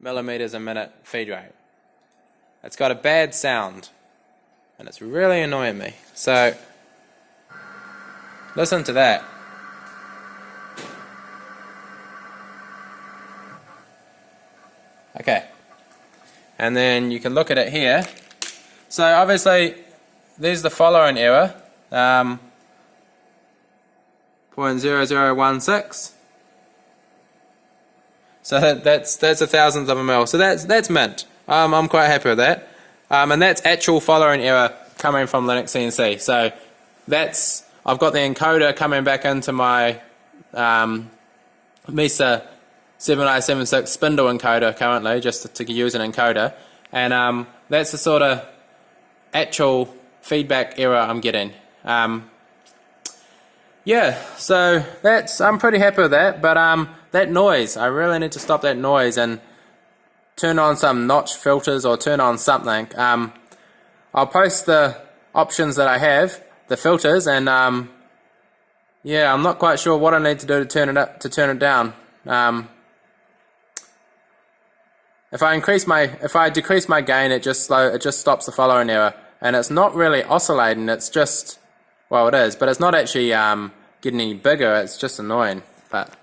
millimeters a minute feed rate. It's got a bad sound and it's really annoying me. So listen to that. Okay, and then you can look at it here. So obviously there's the following error, 0.0016. So that's a thousandth of a mil. So that's mint. I'm quite happy with that. And that's actual following error coming from Linuxcnc. So I've got the encoder coming back into my MESA 7976 spindle encoder currently, just to use an encoder, and that's the sort of actual feedback error I'm getting. Yeah, so I'm pretty happy with that, but that noise, I really need to stop that noise and turn on some notch filters or turn on something. I'll post the options that I have, the filters, and yeah, I'm not quite sure what I need to do to turn it down. If I decrease my gain, it just stops the following error, and it's not really oscillating. It's just, well, it is, but it's not actually getting any bigger. It's just annoying. But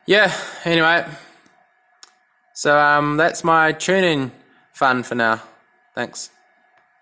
yeah, anyway, so that's my tuning fun for now. Thanks.